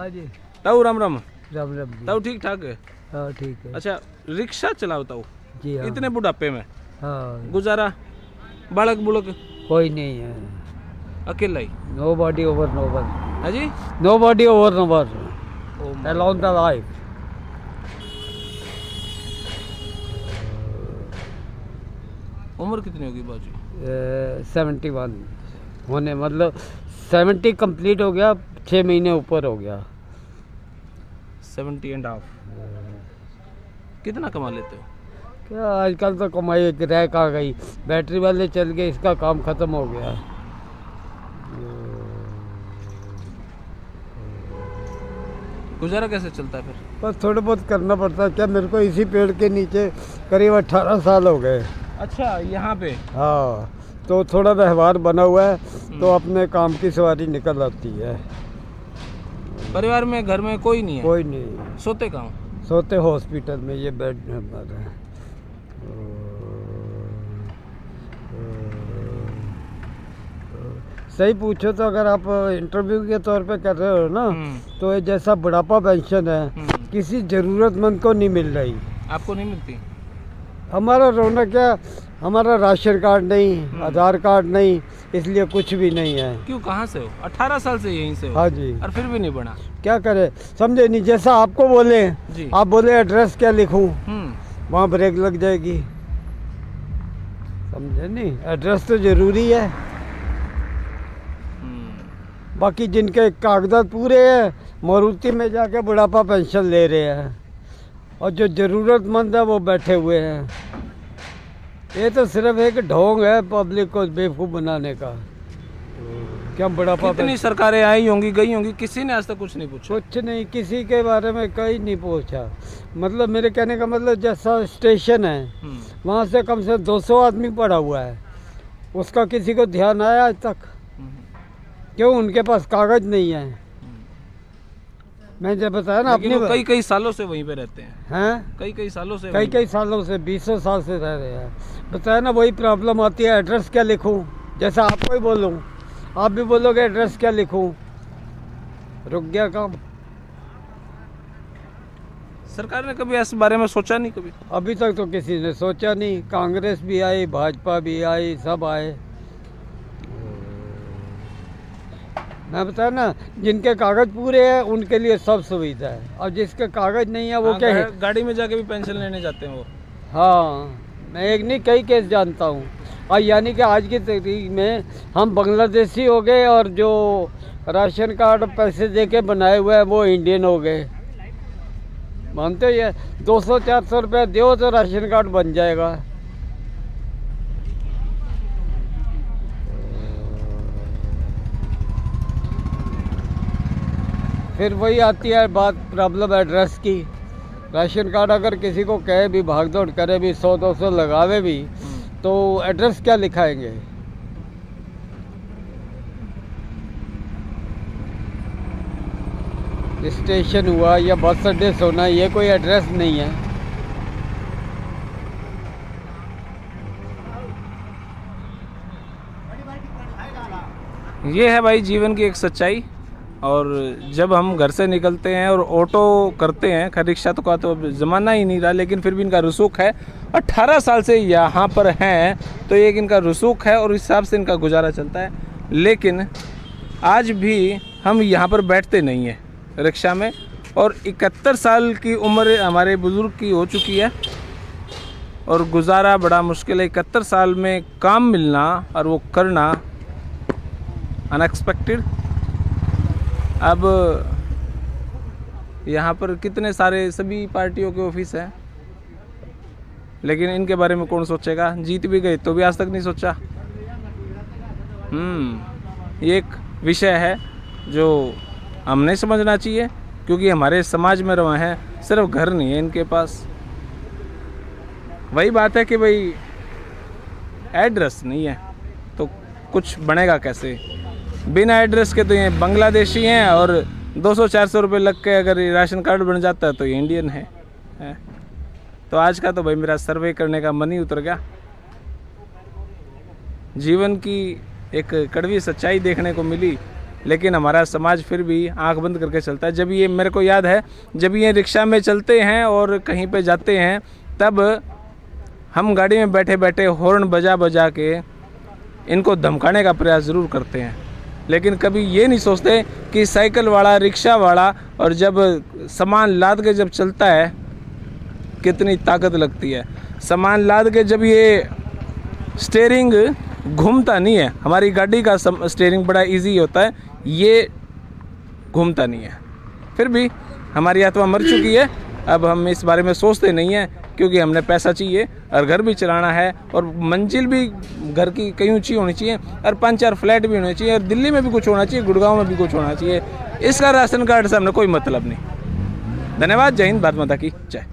हाँ जी। ताऊ राम राम। राम राम जी। ताऊ ठीक ठाक है? हाँ ठीक है। अच्छा, रिक्शा चलाओ ताऊ? जी हाँ। इतने बुढ़ापे में हाँ गुजारा? बालक बुलक कोई नहीं है। अकेला ही? Nobody over no one. हाँ जी। Nobody over no one oh my along the life. उम्र कितनी होगी बाजू? 71 होने मतलब 70 कंप्लीट हो गया, 6 महीने ऊपर हो गया। 70.5। कितना कमा लेते हो? क्या आजकल तो कमाई एक रैक आ गई, बैटरी वाले चल गए, इसका काम ख़त्म हो गया। गुजारा कैसे चलता है फिर? बस थोड़ा बहुत करना पड़ता है। क्या मेरे को इसी पेड़ के नीचे करीब 18 साल हो गए। अच्छा, यहाँ पे? हाँ, तो थोड़ा व्यवहार बना हुआ है, तो अपने काम की सवारी निकल आती है। परिवार में घर में कोई नहीं है? कोई नहीं। सोते कहाँ? सोते हॉस्पिटल में, ये बेड नंबर है। सही पूछो तो अगर आप इंटरव्यू के तौर पे कर रहे हो ना, तो ये जैसा बुढ़ापा पेंशन है किसी ज़रूरतमंद को नहीं मिल रही। आपको नहीं मिलती? हमारा रोना क्या, हमारा राशन कार्ड नहीं, आधार कार्ड नहीं, इसलिए कुछ भी नहीं है। क्यों, कहाँ से हो? 18 साल से यहीं से हो? हाँ जी। और फिर भी नहीं बना? क्या करे, समझे नहीं। जैसा आपको बोले, जी। आप बोले एड्रेस क्या लिखूं, वहाँ ब्रेक लग जाएगी। समझे नहीं, एड्रेस तो ज़रूरी है। बाकी जिनके कागजात पूरे हैं, मारुति में जाके बुढ़ापा पेंशन ले रहे हैं, और जो ज़रूरतमंद है वो बैठे हुए हैं। ये तो सिर्फ एक ढोंग है पब्लिक को बेवकूफ़ बनाने का। क्या बुढ़ापा कितनी सरकारें आई होंगी, गई होंगी, किसी ने आज तक कुछ नहीं पूछा? कुछ नहीं, किसी के बारे में कहीं नहीं पूछा। मतलब मेरे कहने का मतलब, जैसा स्टेशन है वहाँ से कम से 200 आदमी पड़ा हुआ है, उसका किसी को ध्यान आया आज तक? क्यों, उनके पास कागज नहीं है। मैं जब बताया ना, अपने कई कई सालों से वहीं पे रहते हैं। कई सालों से? कई सालों से, 20 साल से रह रहे हैं। बताया ना, वही प्रॉब्लम आती है। एड्रेस क्या लिखूं, जैसा आपको ही बोलूं, आप भी बोलोगे एड्रेस क्या लिखूं, रुक गया काम। सरकार ने कभी इस बारे में सोचा नहीं? कभी अभी तक तो किसी ने सोचा नहीं। कांग्रेस भी आई, भाजपा भी आई, सब आए। मैं बताया ना, जिनके कागज पूरे हैं उनके लिए सब सुविधा है, और जिसके कागज नहीं है वो क्या है, गाड़ी में जाके भी पेंशन लेने जाते हैं वो। हाँ, मैं एक नहीं कई केस जानता हूँ। और यानी कि आज की तारीख में हम बांग्लादेशी हो गए, और जो राशन कार्ड पैसे दे के बनाए हुए हैं वो इंडियन हो गए। मानते हो? ये 200-400 रुपया दो तो राशन कार्ड बन जाएगा। फिर वही आती है बात, प्रॉब्लम एड्रेस की। राशन कार्ड अगर किसी को कहे भी, भाग दौड़ करे भी, 100-200 लगावे भी, तो एड्रेस क्या लिखाएंगे? स्टेशन हुआ या बस अड्डे सोना, ये कोई एड्रेस नहीं है। ये है भाई जीवन की एक सच्चाई। और जब हम घर से निकलते हैं और ऑटो करते हैं, खैर रिक्शा तो का तो ज़माना ही नहीं रहा, लेकिन फिर भी इनका रसूख है। 18 साल से यहाँ पर हैं, तो एक इनका रसूख है और इस हिसाब से इनका गुजारा चलता है। लेकिन आज भी हम यहाँ पर बैठते नहीं हैं रिक्शा में, और 71 साल की उम्र हमारे बुज़ुर्ग की हो चुकी है, और गुजारा बड़ा मुश्किल है। 71 साल में काम मिलना और वो करना अनएक्सपेक्टेड। अब यहाँ पर कितने सारे सभी पार्टियों के ऑफिस हैं, लेकिन इनके बारे में कौन सोचेगा? जीत भी गए तो भी आज तक नहीं सोचा। ये एक विषय है जो हमने समझना चाहिए, क्योंकि हमारे समाज में रहे हैं, सिर्फ घर नहीं है इनके पास। वही बात है कि भाई एड्रेस नहीं है तो कुछ बनेगा कैसे? बिना एड्रेस के तो ये बांग्लादेशी हैं, और 200-400 रुपये लग के अगर राशन कार्ड बन जाता है तो ये इंडियन है। तो आज का तो भाई मेरा सर्वे करने का मन ही उतर गया। जीवन की एक कड़वी सच्चाई देखने को मिली लेकिन हमारा समाज फिर भी आंख बंद करके चलता है। जब ये मेरे को याद है, जब ये रिक्शा में चलते हैं और कहीं पे जाते हैं, तब हम गाड़ी में बैठे बैठे हॉर्न बजा बजा के इनको धमकाने का प्रयास ज़रूर करते हैं, लेकिन कभी ये नहीं सोचते कि साइकिल वाला, रिक्शा वाला और जब सामान लाद के जब चलता है कितनी ताकत लगती है। सामान लाद के जब ये स्टीयरिंग घूमता नहीं है, हमारी गाड़ी का स्टीयरिंग बड़ा इजी होता है, ये घूमता नहीं है। फिर भी हमारी आत्मा मर चुकी है, अब हम इस बारे में सोचते नहीं हैं, क्योंकि हमने पैसा चाहिए और घर भी चलाना है और मंजिल भी घर की कहीं ऊँची होनी चाहिए और 5-4 फ्लैट भी होने चाहिए और दिल्ली में भी कुछ होना चाहिए, गुड़गांव में भी कुछ होना चाहिए। इसका राशन कार्ड से हमने कोई मतलब नहीं। धन्यवाद। जय हिंद, भारत माता की जय।